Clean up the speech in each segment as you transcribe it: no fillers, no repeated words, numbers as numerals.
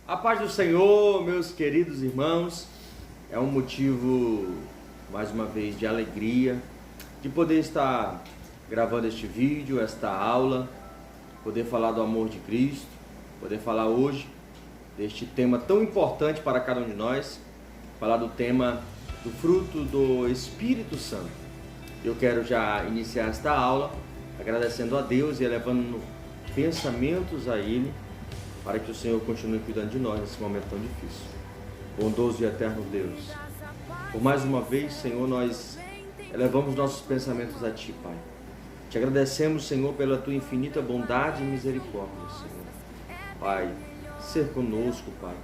A paz do Senhor, meus queridos irmãos, é um motivo, mais uma vez, de alegria, de poder estar gravando este vídeo, esta aula, poder falar do amor de Cristo, poder falar hoje deste tema tão importante para cada um de nós, falar do tema do fruto do Espírito Santo. Eu quero já iniciar esta aula agradecendo a Deus e elevando pensamentos a Ele, para que o Senhor continue cuidando de nós nesse momento tão difícil. Bondoso e eterno Deus, por mais uma vez, Senhor, nós elevamos nossos pensamentos a Ti, Pai. Te agradecemos, Senhor, pela Tua infinita bondade e misericórdia, Senhor. Pai, ser conosco, Pai.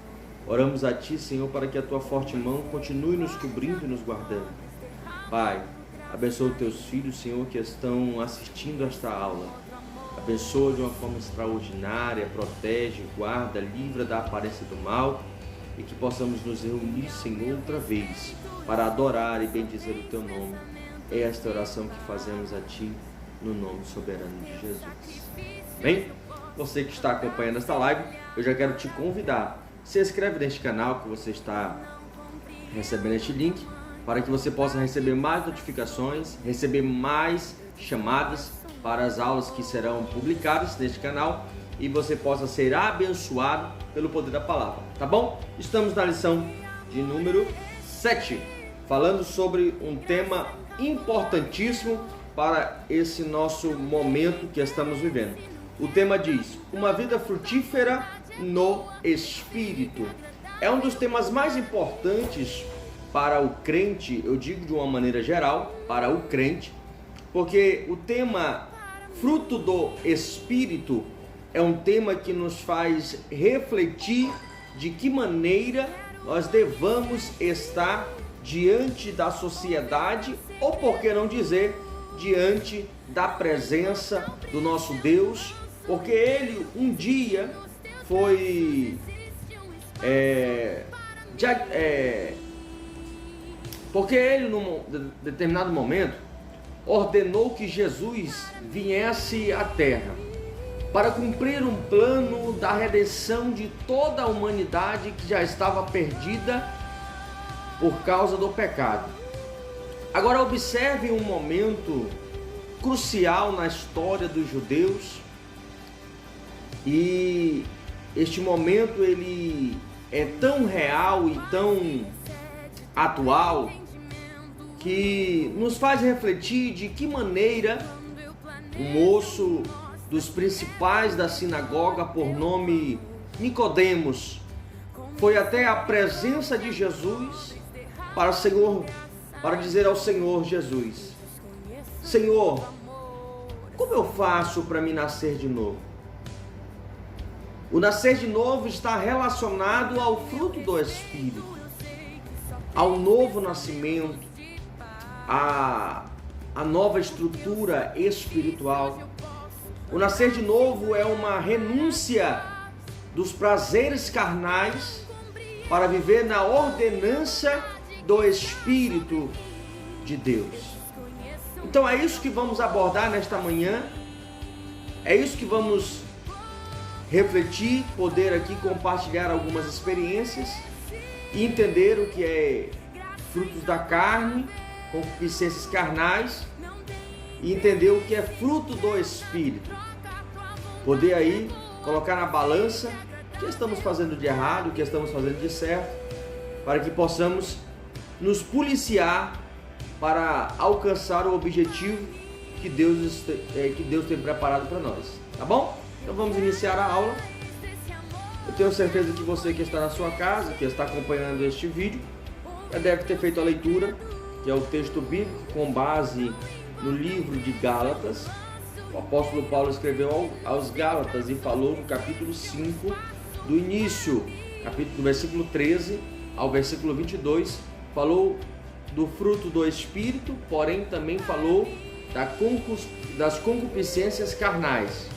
Oramos a Ti, Senhor, para que a Tua forte mão continue nos cobrindo e nos guardando. Pai, abençoa os Teus filhos, Senhor, que estão assistindo esta aula. Abençoa de uma forma extraordinária, protege, guarda, livra da aparência do mal e que possamos nos reunir, Senhor, outra vez para adorar e bendizer o Teu nome. É esta oração que fazemos a Ti no nome soberano de Jesus. Bem, você que está acompanhando esta live, eu já quero te convidar. Se inscreve neste canal que você está recebendo este link para que você possa receber mais notificações, receber mais chamadas para as aulas que serão publicadas neste canal e você possa ser abençoado pelo poder da palavra, tá bom? Estamos na lição de número 7, falando sobre um tema importantíssimo para esse nosso momento que estamos vivendo. O tema diz: uma vida frutífera no Espírito. É um dos temas mais importantes para o crente, eu digo de uma maneira geral, para o crente, porque o tema fruto do Espírito é um tema que nos faz refletir de que maneira nós devamos estar diante da sociedade, ou por que não dizer, diante da presença do nosso Deus, porque Ele um dia foi porque Ele num determinado momento ordenou que Jesus viesse à terra para cumprir um plano da redenção de toda a humanidade que já estava perdida por causa do pecado. Agora observe um momento crucial na história dos judeus, e este momento ele é tão real e tão atual que nos faz refletir de que maneira um moço dos principais da sinagoga, por nome Nicodemos, foi até a presença de Jesus para dizer ao Senhor Jesus: Senhor, como eu faço para me nascer de novo? O nascer de novo está relacionado ao fruto do Espírito, ao novo nascimento, a nova estrutura espiritual. O nascer de novo é uma renúncia dos prazeres carnais para viver na ordenança do Espírito de Deus. Então é isso que vamos abordar nesta manhã, é isso que vamos refletir, poder aqui compartilhar algumas experiências e entender o que é frutos da carne, concupiscências carnais, e entender o que é fruto do Espírito. Poder aí colocar na balança o que estamos fazendo de errado, o que estamos fazendo de certo, para que possamos nos policiar para alcançar o objetivo que Deus tem preparado para nós, tá bom? Então vamos iniciar a aula. Eu tenho certeza que você que está na sua casa, que está acompanhando este vídeo, já deve ter feito a leitura, que é o texto bíblico com base no livro de Gálatas. O apóstolo Paulo escreveu aos Gálatas e falou no capítulo 5, do início, do versículo 13 ao versículo 22, falou do fruto do Espírito, porém também falou das concupiscências carnais.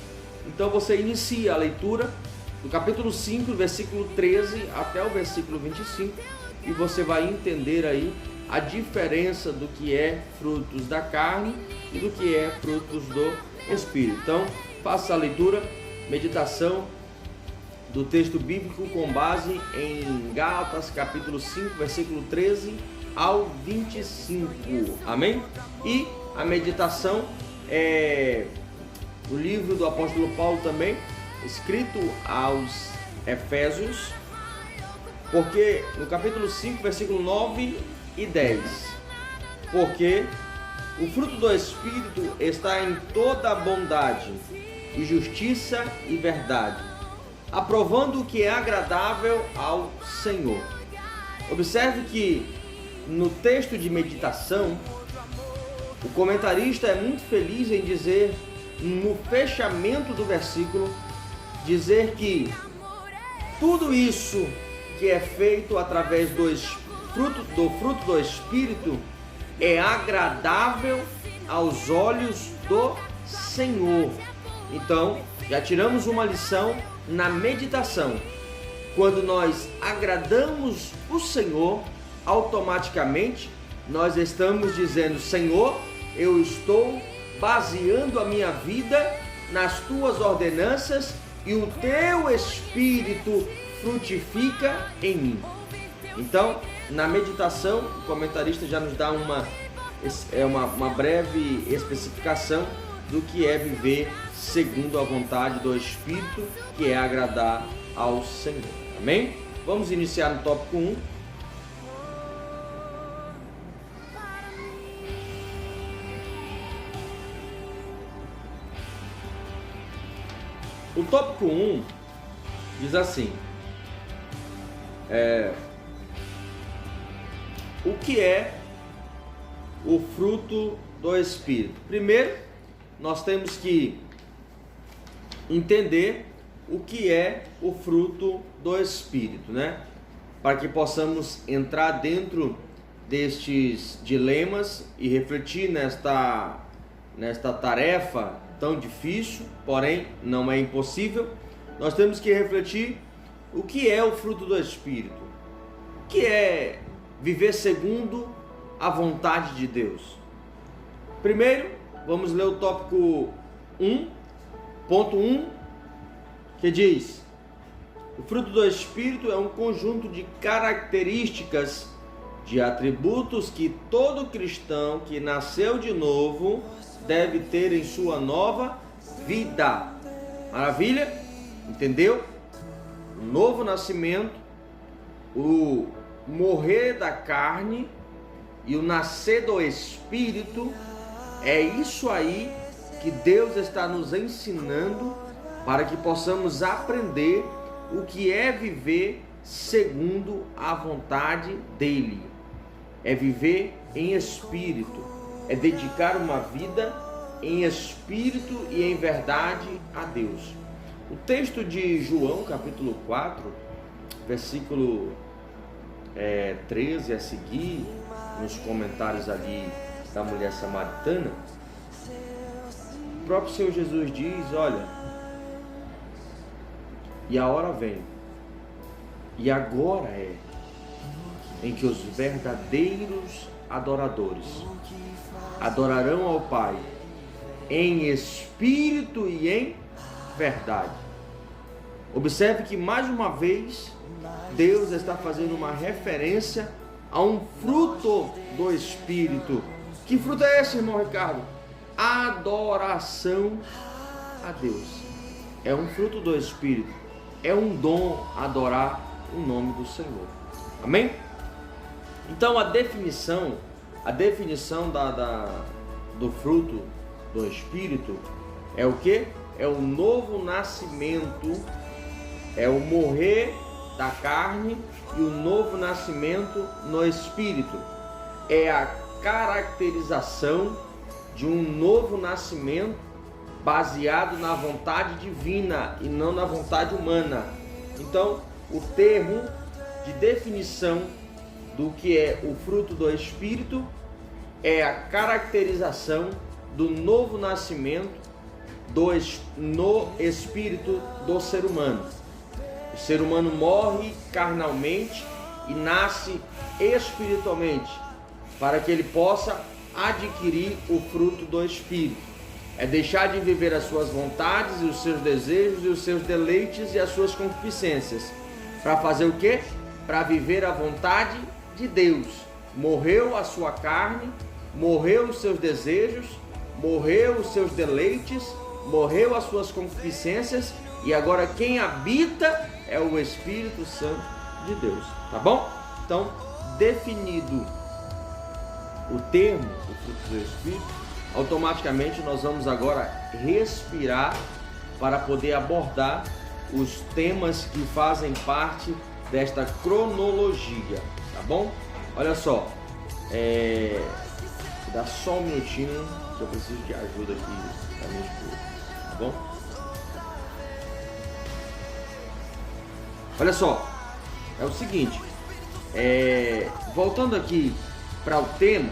Então você inicia a leitura do capítulo 5, versículo 13 até o versículo 25, e você vai entender aí a diferença do que é frutos da carne e do que é frutos do Espírito. Então, faça a leitura, meditação do texto bíblico com base em Gálatas capítulo 5, versículo 13 ao 25. Amém? E a meditação é o livro do apóstolo Paulo também, escrito aos Efésios, porque no capítulo 5, versículo 9 e 10, porque o fruto do Espírito está em toda bondade e justiça e verdade, aprovando o que é agradável ao Senhor. Observe que no texto de meditação, o comentarista é muito feliz em dizer, no fechamento do versículo, dizer que tudo isso que é feito através do fruto do Espírito é agradável aos olhos do Senhor. Então, já tiramos uma lição na meditação. Quando nós agradamos o Senhor, automaticamente nós estamos dizendo: Senhor, eu estou baseando a minha vida nas tuas ordenanças e o teu Espírito frutifica em mim. Então, na meditação, o comentarista já nos dá uma breve especificação do que é viver segundo a vontade do Espírito, que é agradar ao Senhor. Amém? Vamos iniciar no tópico 1. O tópico 1 diz assim: o que é o fruto do Espírito? Primeiro, nós temos que entender o que é o fruto do Espírito, né? Para que possamos entrar dentro destes dilemas e refletir nesta tarefa tão difícil, porém não é impossível. Nós temos que refletir o que é o fruto do Espírito, o que é viver segundo a vontade de Deus. Primeiro, vamos ler o tópico 1.1, que diz: o fruto do Espírito é um conjunto de características, de atributos que todo cristão que nasceu de novo deve ter em sua nova vida. Maravilha? Entendeu? O novo nascimento, o morrer da carne e o nascer do Espírito, é isso aí que Deus está nos ensinando para que possamos aprender o que é viver segundo a vontade dEle. É viver em Espírito, é dedicar uma vida em Espírito e em verdade a Deus. O texto de João, capítulo 4, versículo 13 a seguir, nos comentários ali da mulher samaritana, o próprio Senhor Jesus diz: olha, e a hora vem, e agora é, em que os verdadeiros adoradores adorarão ao Pai em espírito e em verdade. Observe que mais uma vez Deus está fazendo uma referência a um fruto do Espírito. Que fruto é esse, irmão Ricardo? Adoração a Deus. É um fruto do Espírito. É um dom adorar o nome do Senhor. Amém? Então a definição do fruto do Espírito é o que? É o novo nascimento, é o morrer da carne e o novo nascimento no Espírito. É a caracterização de um novo nascimento baseado na vontade divina e não na vontade humana. Então, o termo de definição do que é o fruto do Espírito é a caracterização do novo nascimento no espírito do ser humano. O ser humano morre carnalmente e nasce espiritualmente, para que ele possa adquirir o fruto do Espírito. É deixar de viver as suas vontades e os seus desejos e os seus deleites e as suas concupiscências. Para fazer o quê? Para viver a vontade de Deus. Morreu a sua carne, morreu os seus desejos, morreu os seus deleites, morreu as suas concupiscências, e agora quem habita é o Espírito Santo de Deus. Tá bom? Então, definido o termo, o fruto do Espírito, automaticamente nós vamos agora respirar para poder abordar os temas que fazem parte desta cronologia, tá bom? Olha só, dá só um minutinho que eu preciso de ajuda aqui da minha esposa, tá bom? Olha só, é o seguinte, voltando aqui para o tema,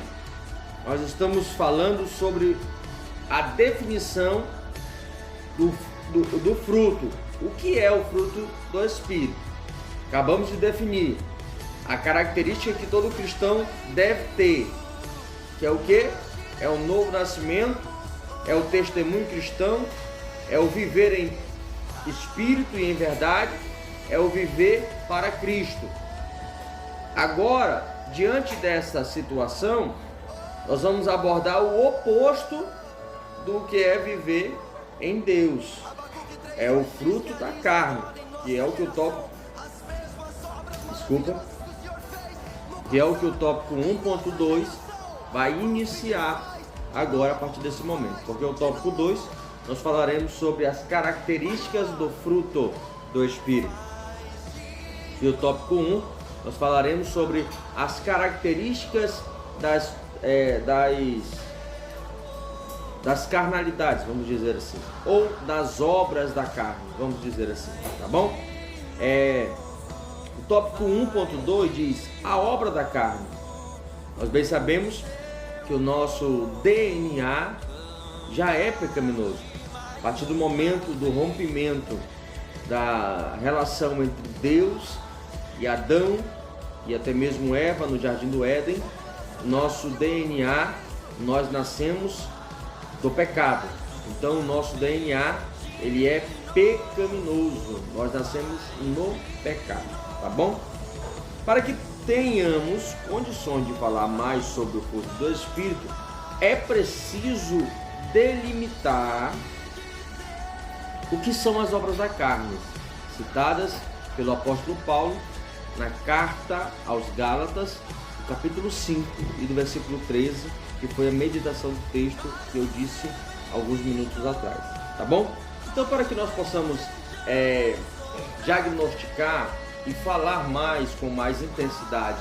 nós estamos falando sobre a definição do fruto. O que é o fruto do Espírito? Acabamos de definir a característica que todo cristão deve ter, que é o quê? É o novo nascimento, é o testemunho cristão, é o viver em espírito e em verdade, é o viver para Cristo. Agora, diante dessa situação, nós vamos abordar o oposto do que é viver em Deus. É o fruto da carne, que é o que o tópico 1.2 vai iniciar agora a partir desse momento. Porque o tópico 2 nós falaremos sobre as características do fruto do Espírito. E o tópico 1 nós falaremos sobre as características das carnalidades, vamos dizer assim, ou das obras da carne, vamos dizer assim, tá bom? O tópico 1.2 diz a obra da carne. Nós bem sabemos que o nosso DNA já é pecaminoso. A partir do momento do rompimento da relação entre Deus e Adão e até mesmo Eva no Jardim do Éden, nosso DNA, nós nascemos do pecado. Então o nosso DNA, ele é pecaminoso. Nós nascemos no pecado, tá bom? Para que tenhamos condições de falar mais sobre o fruto do Espírito, é preciso delimitar o que são as obras da carne, citadas pelo apóstolo Paulo na carta aos Gálatas, capítulo 5 e do versículo 13, que foi a meditação do texto que eu disse alguns minutos atrás, tá bom? Então, para que nós possamos diagnosticar e falar mais com mais intensidade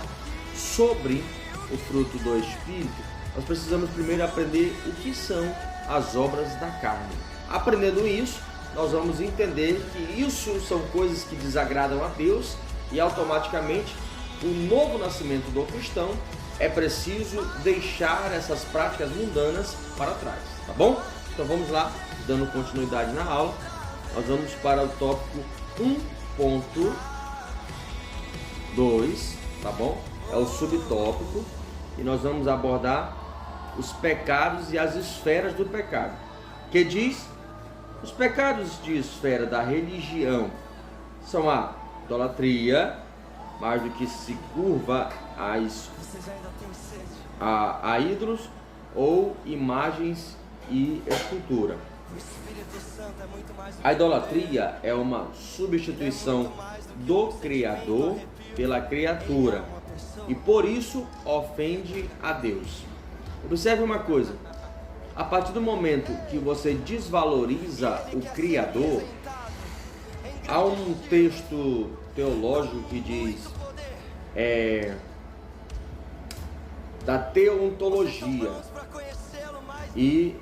sobre o fruto do Espírito, nós precisamos primeiro aprender o que são as obras da carne. Aprendendo isso, nós vamos entender que isso são coisas que desagradam a Deus e automaticamente o novo nascimento do cristão é preciso deixar essas práticas mundanas para trás, tá bom? Então vamos lá, dando continuidade na aula, nós vamos para o tópico 1.2, tá bom? É o subtópico e nós vamos abordar os pecados e as esferas do pecado. Que diz? Os pecados de esfera da religião são a idolatria, mais do que se curva a ídolos ou imagens e escultura. A idolatria é uma substituição do Criador pela criatura e por isso ofende a Deus. Observe uma coisa, a partir do momento que você desvaloriza o Criador, há um texto teológico que diz da teontologia e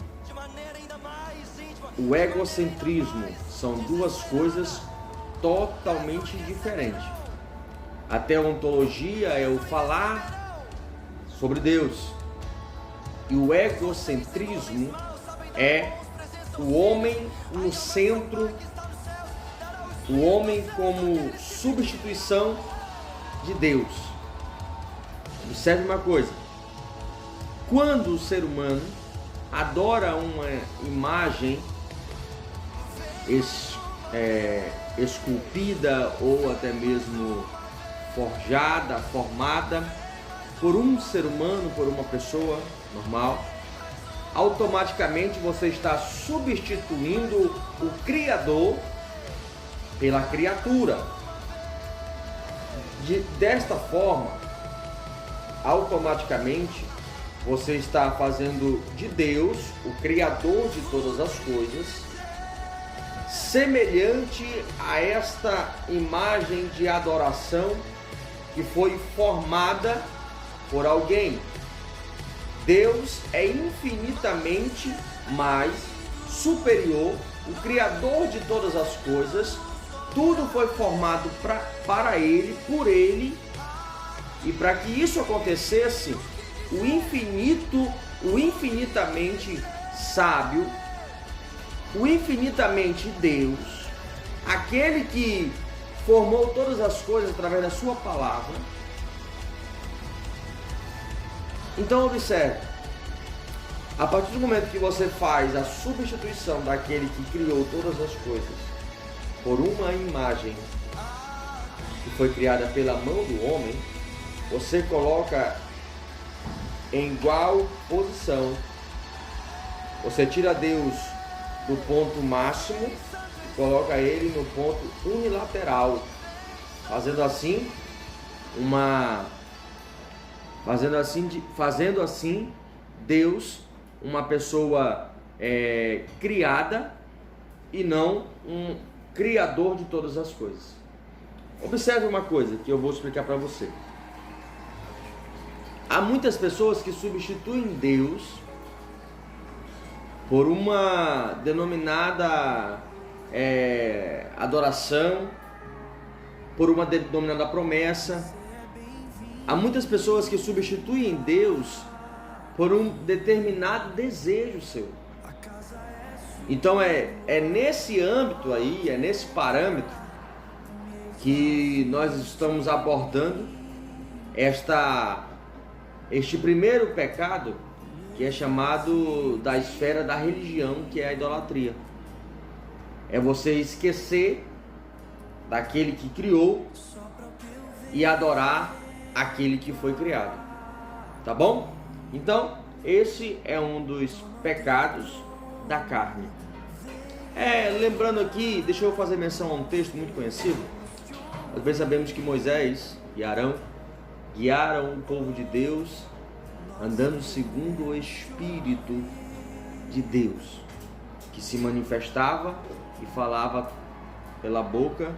o egocentrismo são duas coisas totalmente diferentes. A teontologia é o falar sobre Deus e o egocentrismo é o homem no centro, o homem como substituição de Deus. Observe uma coisa, quando o ser humano adora uma imagem esculpida ou até mesmo forjada, formada por um ser humano, por uma pessoa normal, automaticamente você está substituindo o Criador pela criatura. Desta forma, automaticamente você está fazendo de Deus, o Criador de todas as coisas, semelhante a esta imagem de adoração que foi formada por alguém. Deus é infinitamente mais superior, o Criador de todas as coisas. Tudo foi formado para Ele, por Ele, e para que isso acontecesse, o infinito, o infinitamente sábio, o infinitamente Deus, aquele que formou todas as coisas através da sua palavra. Então observe, a partir do momento que você faz a substituição daquele que criou todas as coisas por uma imagem que foi criada pela mão do homem, você coloca em igual posição, você tira Deus do ponto máximo e coloca ele no ponto unilateral, fazendo assim Deus uma pessoa criada e não um criador de todas as coisas. Observe uma coisa que eu vou explicar para você. Há muitas pessoas que substituem Deus por uma denominada adoração, por uma denominada promessa. Há muitas pessoas que substituem Deus por um determinado desejo seu. Então é nesse âmbito aí, é nesse parâmetro que nós estamos abordando este primeiro pecado, que é chamado da esfera da religião, que é a idolatria. É você esquecer daquele que criou e adorar aquele que foi criado. Tá bom? Então, esse é um dos pecados da carne. Lembrando aqui, deixa eu fazer menção a um texto muito conhecido. Nós bem sabemos que Moisés e Arão guiaram o povo de Deus andando segundo o Espírito de Deus, que se manifestava e falava pela boca,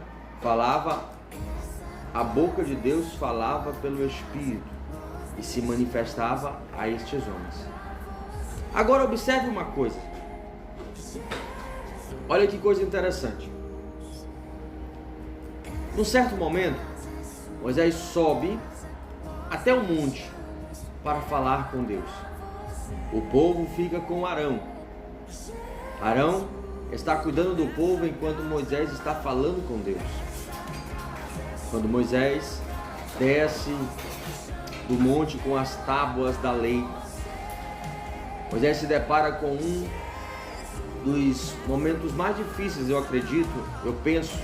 a boca de Deus falava pelo Espírito e se manifestava a estes homens. Agora observe uma coisa. Olha que coisa interessante. Num certo momento, Moisés sobe até o monte para falar com Deus. O povo fica com Arão. Arão está cuidando do povo enquanto Moisés está falando com Deus. Quando Moisés desce do monte com as tábuas da lei, Moisés se depara com um dos momentos mais difíceis, eu penso,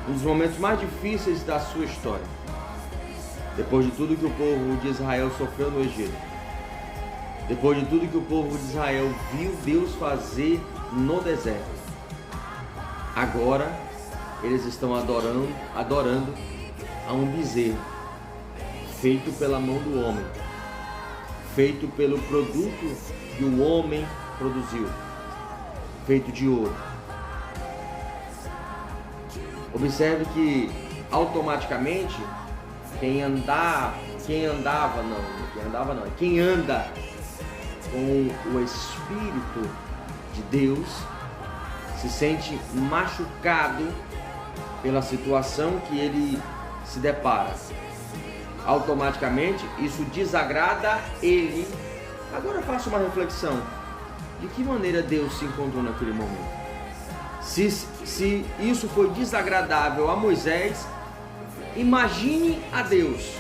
um dos momentos mais difíceis da sua história. Depois de tudo que o povo de Israel sofreu no Egito, depois de tudo que o povo de Israel viu Deus fazer no deserto, agora eles estão adorando a um bezerro feito pela mão do homem, feito pelo produto que o homem produziu, feito de ouro. Observe que automaticamente quem anda com o Espírito de Deus se sente machucado pela situação que ele se depara. Automaticamente isso desagrada ele. Agora faça uma reflexão. De que maneira Deus se encontrou naquele momento? Se isso foi desagradável a Moisés, imagine a Deus.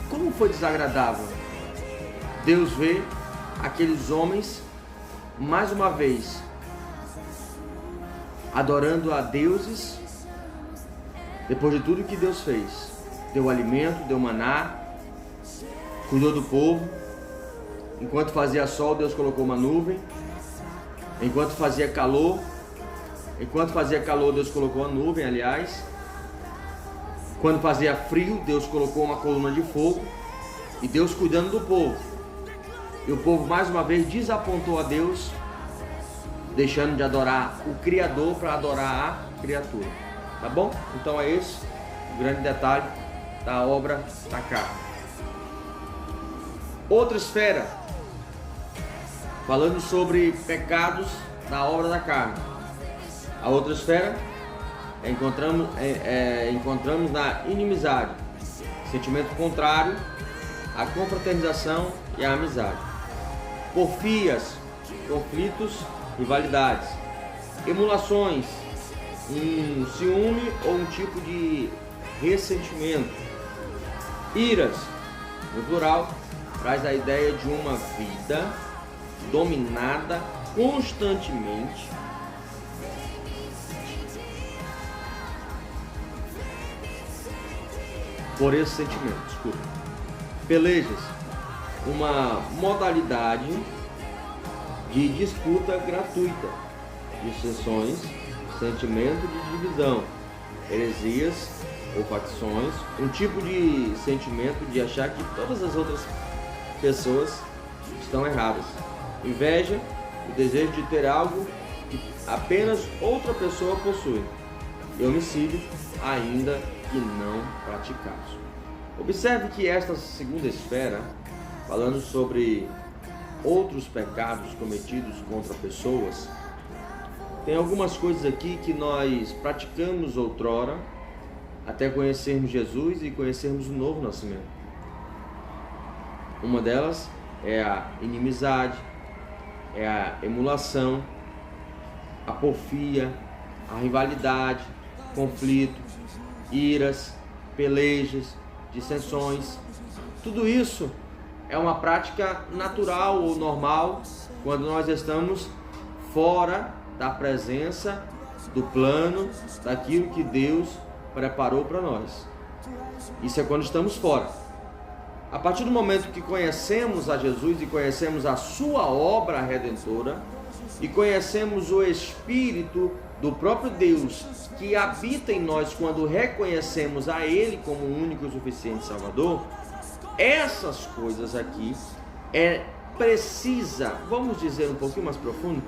Como foi desagradável? Deus vê aqueles homens, mais uma vez, adorando a deuses, depois de tudo que Deus fez. Deu alimento, deu maná, cuidou do povo. Enquanto fazia sol, Deus colocou uma nuvem. Enquanto fazia calor, Deus colocou uma nuvem, aliás. Quando fazia frio, Deus colocou uma coluna de fogo. E Deus cuidando do povo. E o povo mais uma vez desapontou a Deus, deixando de adorar o Criador para adorar a criatura. Tá bom? Então é esse o grande detalhe da obra da carne. Outra esfera, falando sobre pecados da obra da carne. A outra esfera encontramos na inimizade, sentimento contrário à confraternização e à amizade. Porfias, conflitos, rivalidades, emulações, um ciúme ou um tipo de ressentimento. Iras, no plural, traz a ideia de uma vida dominada constantemente por esse sentimento. Desculpa. Pelejas, uma modalidade de disputa gratuita, dissensões, sentimento de divisão, heresias ou facções, um tipo de sentimento de achar que todas as outras pessoas estão erradas. Inveja, o desejo de ter algo que apenas outra pessoa possui. E homicídio, ainda que não praticados. Observe que esta segunda esfera, falando sobre outros pecados cometidos contra pessoas, tem algumas coisas aqui que nós praticamos outrora, até conhecermos Jesus e conhecermos o novo nascimento. Uma delas é a inimizade, é a emulação, a porfia, a rivalidade, conflito, iras, pelejas, dissensões. Tudo isso é uma prática natural ou normal quando nós estamos fora da presença, do plano, daquilo que Deus preparou para nós. Isso é quando estamos fora. A partir do momento que conhecemos a Jesus e conhecemos a sua obra redentora e conhecemos o Espírito do próprio Deus que habita em nós quando reconhecemos a Ele como o único e suficiente Salvador, essas coisas aqui precisa, vamos dizer um pouquinho mais profundo,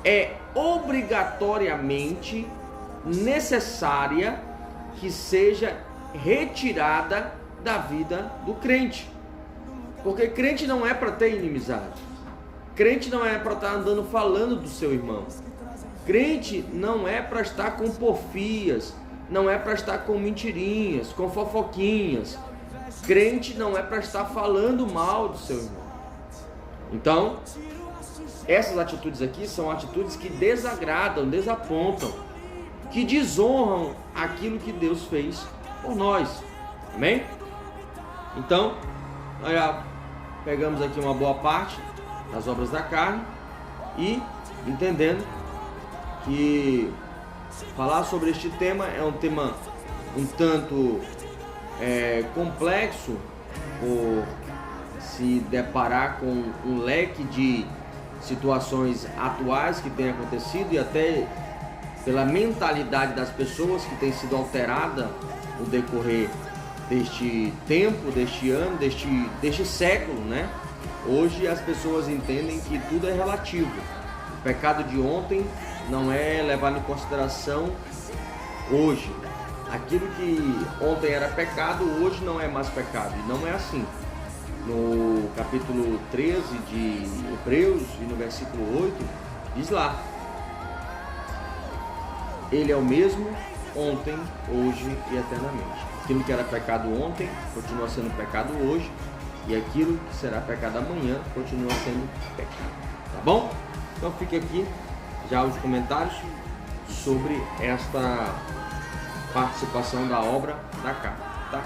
é obrigatoriamente necessária que seja retirada da vida do crente. Porque crente não é para ter inimizade. Crente não é para estar andando falando do seu irmão. Crente não é para estar com porfias, não é para estar com mentirinhas, com fofoquinhas. Crente não é para estar falando mal do seu irmão. Então, essas atitudes aqui são atitudes que desagradam, desapontam, que desonram aquilo que Deus fez por nós. Amém? Então, nós já pegamos aqui uma boa parte das obras da carne e entendendo que falar sobre este tema é um tema um tanto complexo por se deparar com um leque de situações atuais que têm acontecido e até pela mentalidade das pessoas que tem sido alterada no decorrer deste tempo, deste ano, deste século, né? Hoje as pessoas entendem que tudo é relativo. O pecado de ontem não é levado em consideração hoje. Aquilo que ontem era pecado, hoje não é mais pecado. E não é assim. No capítulo 13 de Hebreus e no versículo 8, diz lá: Ele é o mesmo ontem, hoje e eternamente. Aquilo que era pecado ontem continua sendo pecado hoje, e aquilo que será pecado amanhã continua sendo pecado. Tá bom? Então fique aqui já os comentários sobre esta participação da obra da carne, tá?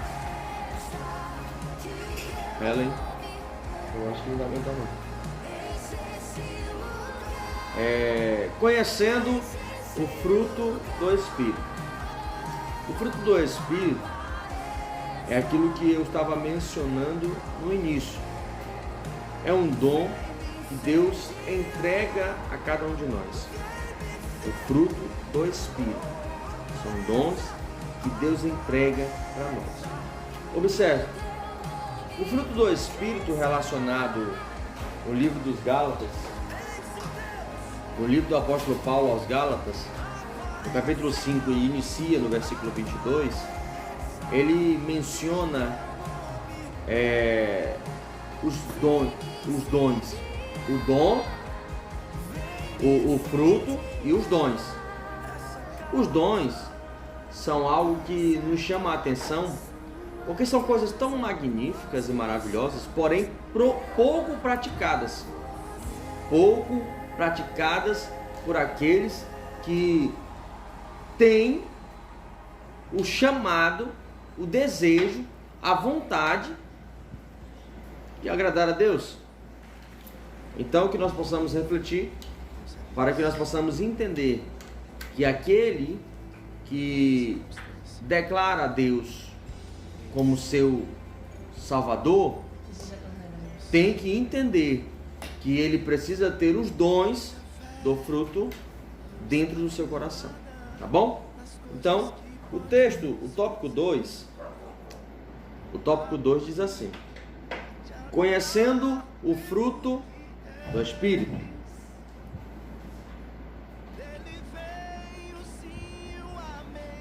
Ellen, eu acho que não vai aguentar não. conhecendo o fruto do Espírito. O fruto do Espírito é aquilo que eu estava mencionando no início. É um dom que Deus entrega a cada um de nós. O fruto do Espírito. São dons que Deus entrega para nós. Observe, o fruto do Espírito relacionado no livro dos Gálatas, no livro do apóstolo Paulo aos Gálatas, no capítulo 5, e inicia no versículo 22, ele menciona os dons, o dom, o fruto e os dons. Os dons são algo que nos chama a atenção, porque são coisas tão magníficas e maravilhosas, porém pouco praticadas. Pouco praticadas por aqueles que têm o chamado, o desejo, a vontade de agradar a Deus. Então, que nós possamos refletir, para que nós possamos entender que aquele que declara a Deus como seu Salvador tem que entender que ele precisa ter os dons do fruto dentro do seu coração, tá bom? Então, o texto, o tópico 2 diz assim: conhecendo o fruto do Espírito.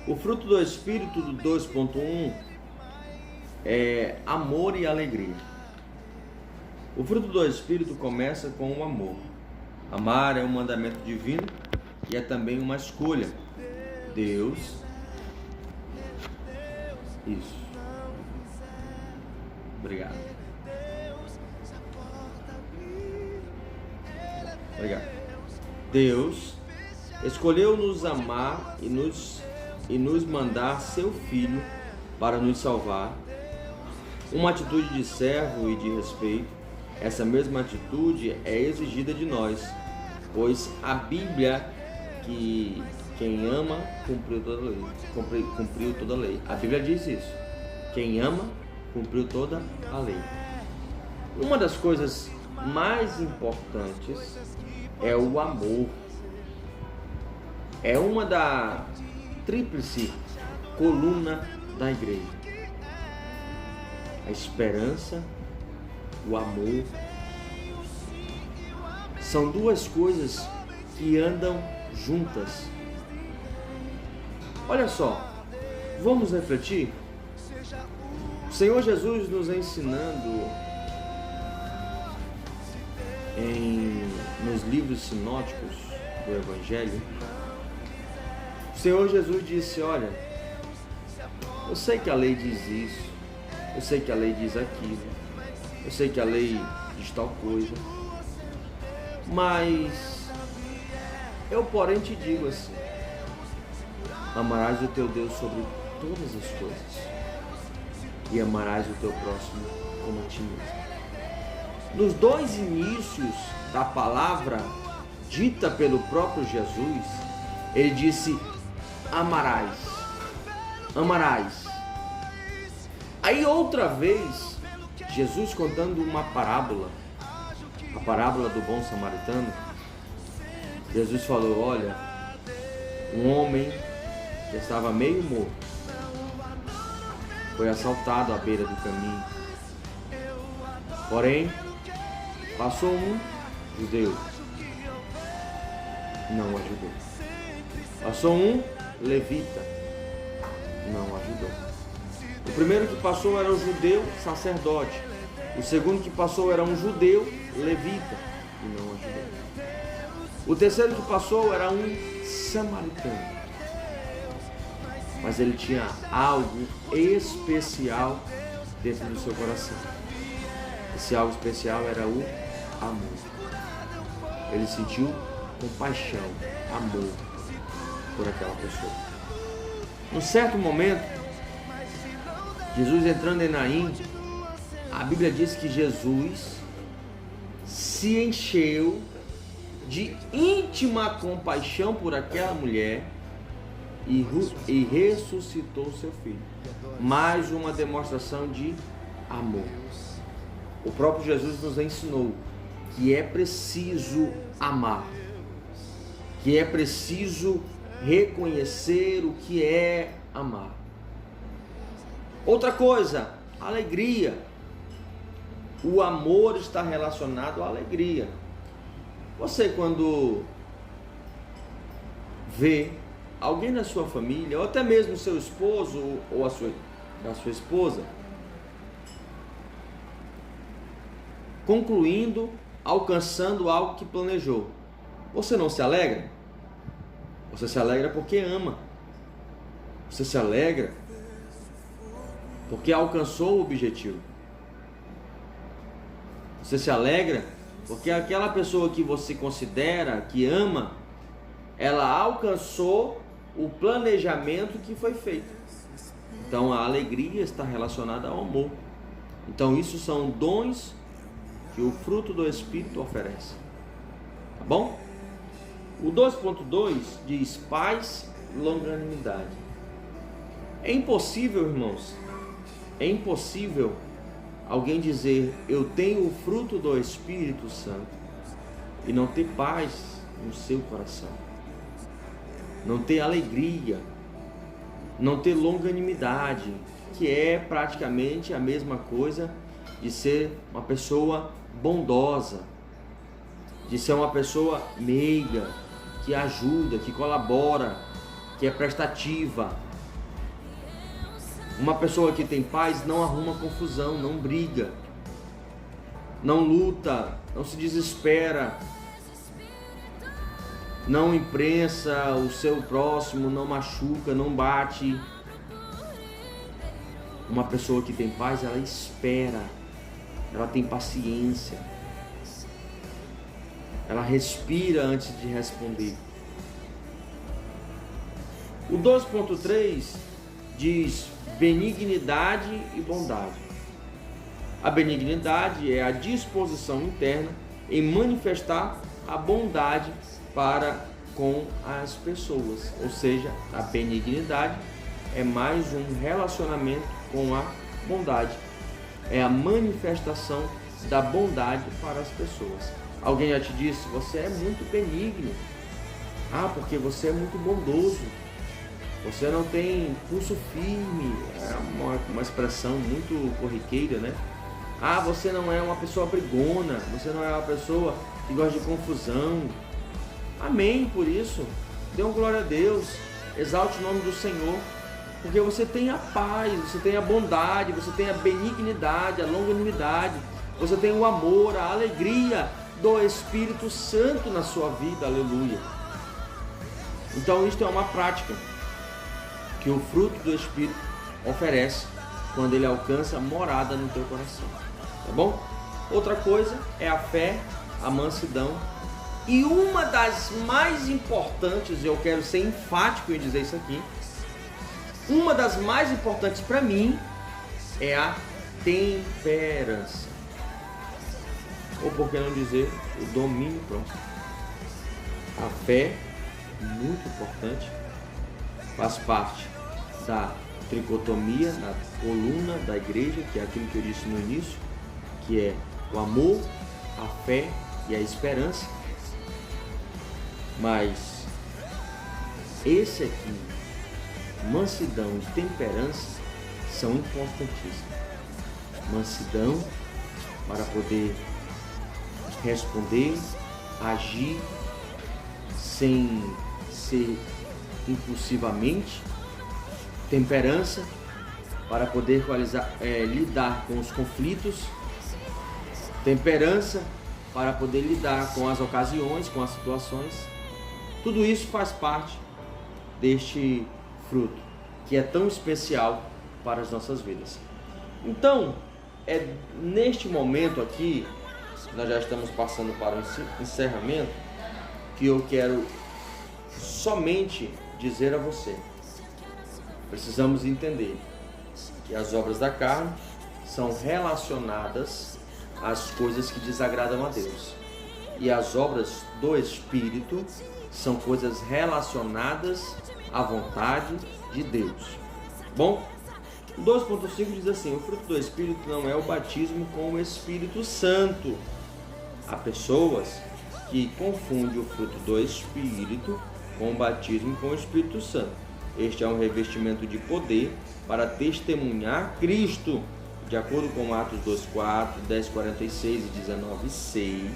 O fruto do Espírito do 2.1 é amor e alegria. O fruto do Espírito começa com o amor. Amar é um mandamento divino e é também uma escolha. Deus. Isso. Obrigado. Obrigado. Deus escolheu nos amar e nos mandar seu Filho para nos salvar. Uma atitude de servo e de respeito. Essa mesma atitude é exigida de nós, pois a Bíblia que quem ama cumpriu toda a lei. Cumpriu toda a lei. A Bíblia diz isso. Quem ama cumpriu toda a lei. Uma das coisas mais importantes é o amor. É uma da tríplice coluna da igreja. A esperança, o amor, são duas coisas que andam juntas. Olha só, vamos refletir? O Senhor Jesus nos ensinando nos livros sinóticos do Evangelho, o Senhor Jesus disse: olha, eu sei que a lei diz isso, eu sei que a lei diz aquilo, eu sei que a lei diz tal coisa, mas eu porém te digo assim: amarás o teu Deus sobre todas as coisas e amarás o teu próximo como a ti mesmo. Nos dois inícios da palavra dita pelo próprio Jesus, ele disse: amarás, amarás. Aí outra vez, Jesus contando uma parábola, a parábola do bom samaritano, Jesus falou: olha, um homem que estava meio morto foi assaltado à beira do caminho. Porém, passou um judeu, não ajudou. Passou um levita, não ajudou. O primeiro que passou era um judeu sacerdote. O segundo que passou era um judeu levita e não ajudou. O terceiro que passou era um samaritano. Mas ele tinha algo especial dentro do seu coração. Esse algo especial era o amor. Ele sentiu compaixão, amor por aquela pessoa. Num certo momento, Jesus entrando em Naim, a Bíblia diz que Jesus se encheu de íntima compaixão por aquela mulher e ressuscitou seu filho. Mais uma demonstração de amor. O próprio Jesus nos ensinou que é preciso amar, que é preciso reconhecer o que é amar. Outra coisa, alegria. O amor está relacionado à alegria. Você, quando vê alguém na sua família, ou até mesmo seu esposo ou a sua esposa, concluindo, alcançando algo que planejou, você não se alegra? Você se alegra porque ama. Você se alegra porque alcançou o objetivo. Você se alegra porque aquela pessoa que você considera, que ama, ela alcançou o planejamento que foi feito. Então a alegria está relacionada ao amor. Então isso são dons que o fruto do Espírito oferece. Tá bom? O 2.2 diz paz e longanimidade. É impossível, irmãos, é impossível alguém dizer eu tenho o fruto do Espírito Santo e não ter paz no seu coração, não ter alegria, não ter longanimidade, que é praticamente a mesma coisa de ser uma pessoa bondosa, de ser uma pessoa meiga, que ajuda, que colabora, que é prestativa. Uma pessoa que tem paz não arruma confusão, não briga, não luta, não se desespera, não imprensa o seu próximo, não machuca, não bate. Uma pessoa que tem paz, ela espera, ela tem paciência, ela respira antes de responder. O 2.3 diz benignidade e bondade. A benignidade é a disposição interna em manifestar a bondade para com as pessoas, ou seja, a benignidade é mais um relacionamento com a bondade, é a manifestação da bondade para as pessoas. Alguém já te disse, você é muito benigno, porque você é muito bondoso, você não tem pulso firme, é uma expressão muito corriqueira, né? Você não é uma pessoa brigona, você não é uma pessoa que gosta de confusão. Amém por isso, dê uma glória a Deus, exalte o nome do Senhor, porque você tem a paz, você tem a bondade, você tem a benignidade, a longanimidade, você tem o amor, a alegria do Espírito Santo na sua vida, aleluia. Então isto é uma prática que o fruto do Espírito oferece quando ele alcança morada no teu coração, tá bom? Outra coisa é a fé, a mansidão, e uma das mais importantes, eu quero ser enfático em dizer isso aqui, uma das mais importantes para mim é a temperança, ou por que não dizer o domínio próprio. A fé, muito importante, faz parte da tricotomia, na coluna da igreja, que é aquilo que eu disse no início, que é o amor, a fé e a esperança. Mas esse aqui, mansidão e temperança, são importantíssimos. Mansidão para poder responder, agir sem ser impulsivamente. Temperança para poder lidar com os conflitos. Temperança para poder lidar com as ocasiões, com as situações. Tudo isso faz parte deste fruto que é tão especial para as nossas vidas. Então, é neste momento aqui, nós já estamos passando para o encerramento, que eu quero somente dizer a você: precisamos entender que as obras da carne são relacionadas às coisas que desagradam a Deus. e as obras do Espírito são coisas relacionadas à vontade de Deus. Bom, o 2.5 diz assim: o fruto do Espírito não é o batismo com o Espírito Santo. Há pessoas que confundem o fruto do Espírito com o batismo com o Espírito Santo. Este é um revestimento de poder para testemunhar Cristo, de acordo com Atos 2.4, 10.46 e 19.6,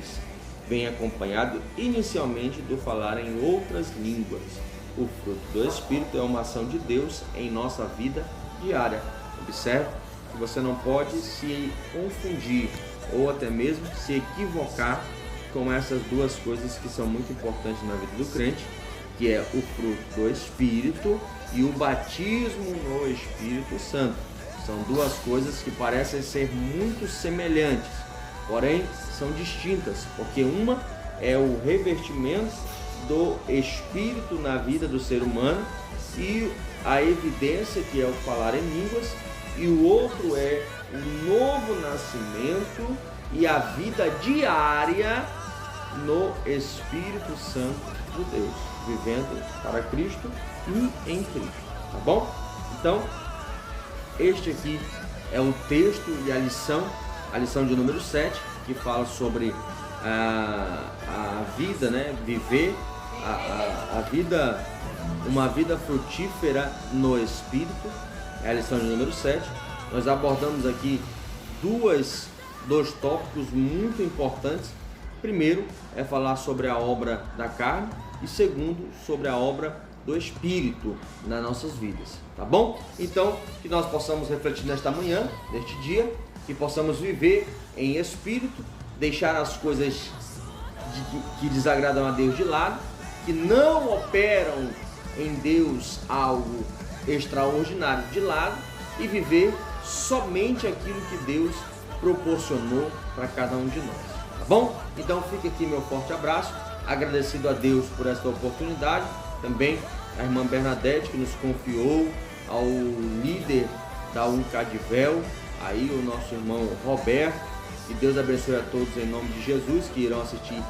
vem acompanhado inicialmente do falar em outras línguas. O fruto do Espírito é uma ação de Deus em nossa vida diária. Observe que você não pode se confundir ou até mesmo se equivocar com essas duas coisas que são muito importantes na vida do crente, que é o fruto do Espírito e o batismo no Espírito Santo. São duas coisas que parecem ser muito semelhantes, porém são distintas, porque uma é o revestimento do Espírito na vida do ser humano e a evidência, que é o falar em línguas, e o outro é o novo nascimento e a vida diária no Espírito Santo de Deus, vivendo para Cristo e em Cristo, tá bom? Então, este aqui é o texto e a lição de número 7, que fala sobre a vida, né? Viver a vida, uma vida frutífera no Espírito, é a lição de número 7. Nós abordamos aqui dois tópicos muito importantes. Primeiro é falar sobre a obra da carne e segundo sobre a obra do Espírito nas nossas vidas, tá bom? Então, que nós possamos refletir nesta manhã, neste dia, que possamos viver em Espírito, deixar as coisas que desagradam a Deus de lado, que não operam em Deus algo extraordinário de lado e viver somente aquilo que Deus proporcionou para cada um de nós, tá bom? Então fica aqui meu forte abraço, agradecido a Deus por esta oportunidade, também a irmã Bernadette que nos confiou, ao líder da Uncadivel, aí o nosso irmão Roberto, que Deus abençoe a todos em nome de Jesus que irão assistir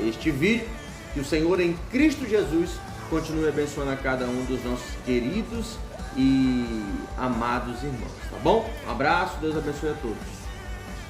este vídeo, que o Senhor em Cristo Jesus continue abençoando a cada um dos nossos queridos e amados irmãos, tá bom? Um abraço, Deus abençoe a todos.